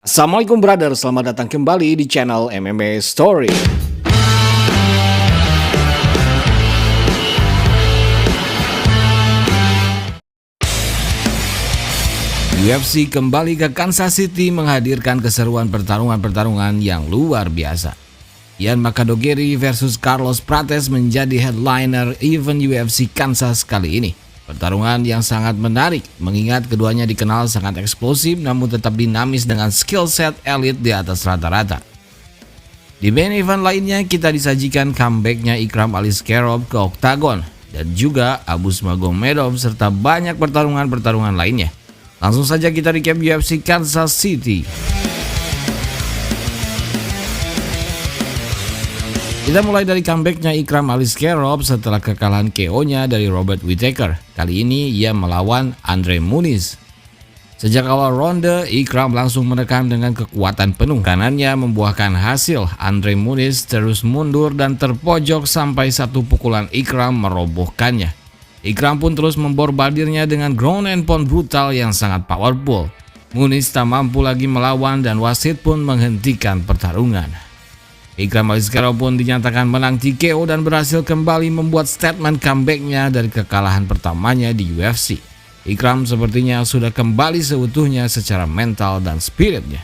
Assalamualaikum brother, selamat datang kembali di channel MMA Story. UFC kembali ke Kansas City menghadirkan keseruan pertarungan-pertarungan yang luar biasa. Ian Macadogeri versus Carlos Prates menjadi headliner event UFC Kansas kali ini. Pertarungan yang sangat menarik, mengingat keduanya dikenal sangat eksplosif namun tetap dinamis dengan skill set elit di atas rata-rata. Di main event lainnya kita disajikan comebacknya Ikram Aliskerov ke Octagon dan juga Abus Magomedov serta banyak pertarungan-pertarungan lainnya. Langsung saja kita recap UFC Kansas City. Kita mulai dari comebacknya Ikram Aliskerov setelah kekalahan KO-nya dari Robert Whittaker. Kali ini ia melawan Andre Muniz. Sejak awal ronde, Ikram langsung menekan dengan kekuatan penuh. Kanannya membuahkan hasil. Andre Muniz terus mundur dan terpojok sampai satu pukulan Ikram merobohkannya. Ikram pun terus memborbardirnya dengan ground and pound brutal yang sangat powerful. Muniz tak mampu lagi melawan dan wasit pun menghentikan pertarungan. Ikram Aliskerov pun dinyatakan menang TKO dan berhasil kembali membuat statement comebacknya dari kekalahan pertamanya di UFC. Ikram sepertinya sudah kembali seutuhnya secara mental dan spiritnya.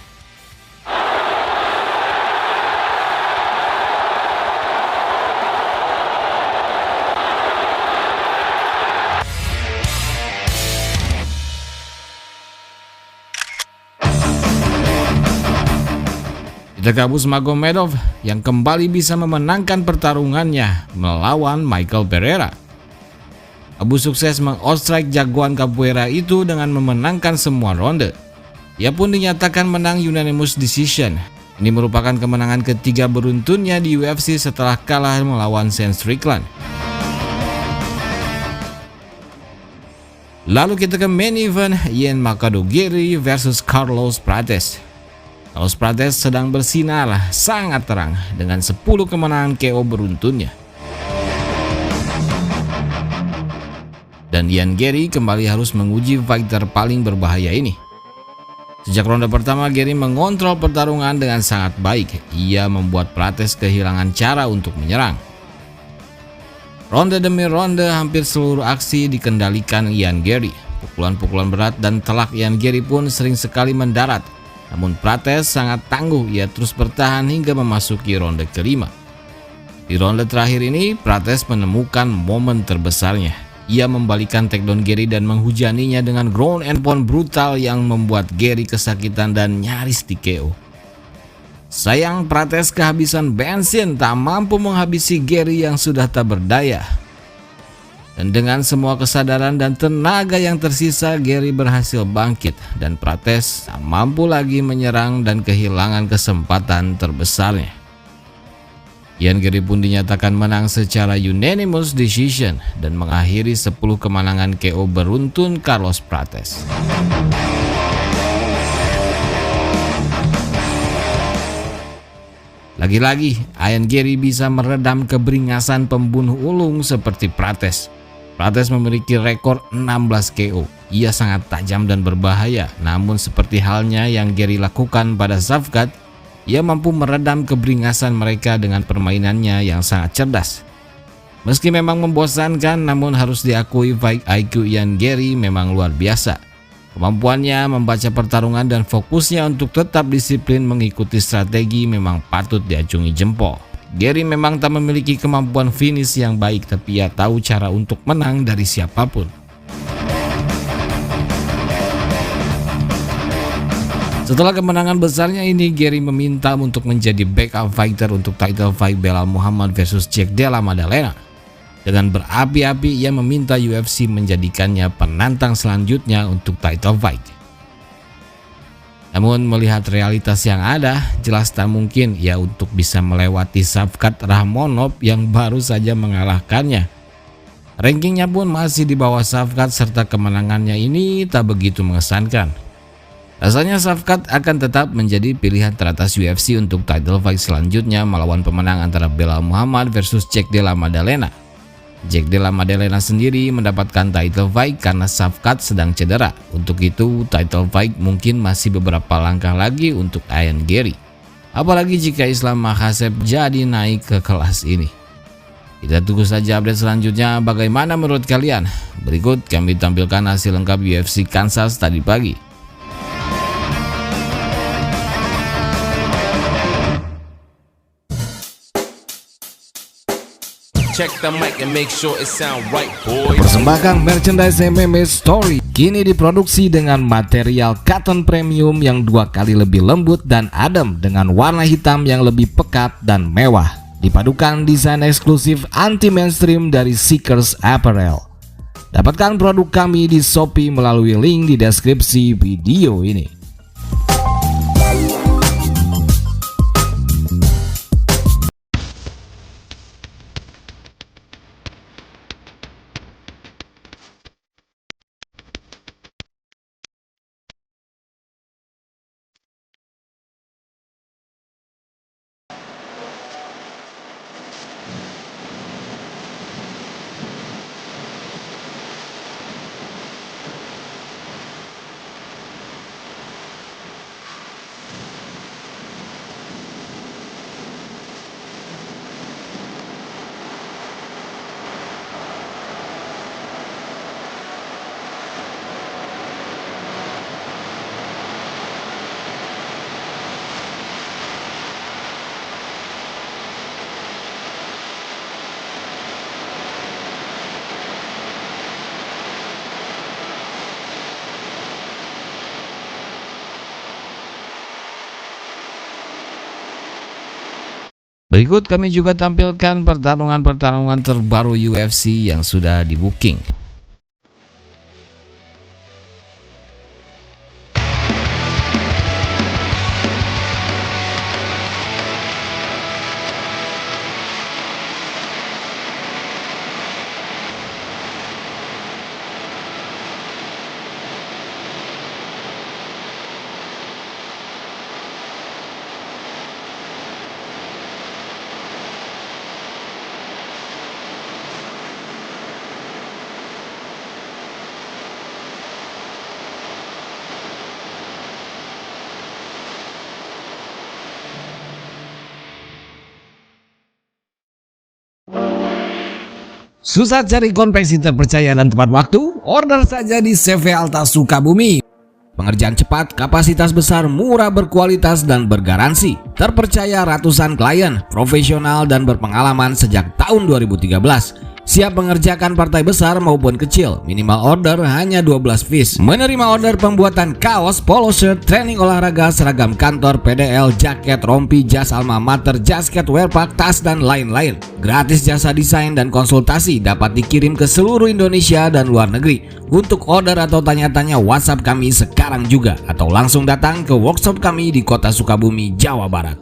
Kita ke Abus Magomedov yang kembali bisa memenangkan pertarungannya melawan Michael Pereira. Abu sukses meng-outstrike jagoan capoeira itu dengan memenangkan semua ronde. Ia pun dinyatakan menang unanimous decision. Ini merupakan kemenangan ketiga beruntunnya di UFC setelah kalah melawan Sean Strickland. Lalu kita ke main event Ian Macadogeri versus Carlos Prates. Carlos Prates sedang bersinar sangat terang dengan 10 kemenangan KO beruntunnya. Dan Ian Garry kembali harus menguji fighter paling berbahaya ini. Sejak ronde pertama, Garry mengontrol pertarungan dengan sangat baik. Ia membuat Prates kehilangan cara untuk menyerang. Ronde demi ronde, hampir seluruh aksi dikendalikan Ian Garry. Pukulan-pukulan berat dan telak Ian Garry pun sering sekali mendarat. Namun Prates sangat tangguh, ia terus bertahan hingga memasuki ronde kelima. Di ronde terakhir ini, Prates menemukan momen terbesarnya. Ia membalikan takedown Garry dan menghujaninya dengan ground and pound brutal yang membuat Garry kesakitan dan nyaris di-KO. Sayang, Prates kehabisan bensin, tak mampu menghabisi Garry yang sudah tak berdaya. Dan dengan semua kesadaran dan tenaga yang tersisa, Garry berhasil bangkit dan Prates tak mampu lagi menyerang dan kehilangan kesempatan terbesarnya. Ian Garry pun dinyatakan menang secara unanimous decision dan mengakhiri 10 kemenangan KO beruntun Carlos Prates. Lagi-lagi, Ian Garry bisa meredam keberingasan pembunuh ulung seperti Prates. Prates memiliki rekor 16 KO. Ia sangat tajam dan berbahaya, namun seperti halnya yang Garry lakukan pada Shavkat, ia mampu meredam keberingasan mereka dengan permainannya yang sangat cerdas. Meski memang membosankan, namun harus diakui fight IQ Ian Garry memang luar biasa. Kemampuannya membaca pertarungan dan fokusnya untuk tetap disiplin mengikuti strategi memang patut diacungi jempol. Garry memang tak memiliki kemampuan finish yang baik, tapi ia tahu cara untuk menang dari siapapun. Setelah kemenangan besarnya ini, Garry meminta untuk menjadi backup fighter untuk title fight Belal Muhammad versus Jack Della Maddalena. Dengan berapi-api, ia meminta UFC menjadikannya penantang selanjutnya untuk title fight. Namun melihat realitas yang ada, jelas tak mungkin ia untuk bisa melewati Shavkat Rakhmonov yang baru saja mengalahkannya. Rankingnya pun masih di bawah Shavkat serta kemenangannya ini tak begitu mengesankan. Rasanya Shavkat akan tetap menjadi pilihan teratas UFC untuk title fight selanjutnya melawan pemenang antara Belal Muhammad versus Jack Della Maddalena. Jack Della Maddalena sendiri mendapatkan title fight karena Shavkat sedang cedera. Untuk itu, title fight mungkin masih beberapa langkah lagi untuk Ian Gary. Apalagi jika Islam Makhachev jadi naik ke kelas ini. Kita tunggu saja update selanjutnya. Bagaimana menurut kalian? Berikut kami tampilkan hasil lengkap UFC Kansas tadi pagi. Check the mic and make sure it sound right, boys. Persembahkan merchandise MMA Story kini diproduksi dengan material cotton premium yang 2 kali lebih lembut dan adem dengan warna hitam yang lebih pekat dan mewah. Dipadukan desain eksklusif anti-mainstream dari Seekers Apparel. Dapatkan produk kami di Shopee melalui link di deskripsi video ini. Berikut kami juga tampilkan pertarungan terbaru UFC yang sudah di booking. Susah cari konveksi terpercaya dan tepat waktu? Order saja di CV Alta Sukabumi. Pengerjaan cepat, kapasitas besar, murah, berkualitas, dan bergaransi. Terpercaya ratusan klien, profesional, dan berpengalaman sejak tahun 2013. Siap mengerjakan partai besar maupun kecil. Minimal order hanya 12 piece. Menerima order pembuatan kaos, polo shirt, training olahraga, seragam kantor, PDL, jaket, rompi, jas alma mater, jasket, wearpack, tas, dan lain-lain. Gratis jasa desain dan konsultasi dapat dikirim ke seluruh Indonesia dan luar negeri. Untuk order atau tanya-tanya, WhatsApp kami sekarang juga atau langsung datang ke workshop kami di Kota Sukabumi, Jawa Barat.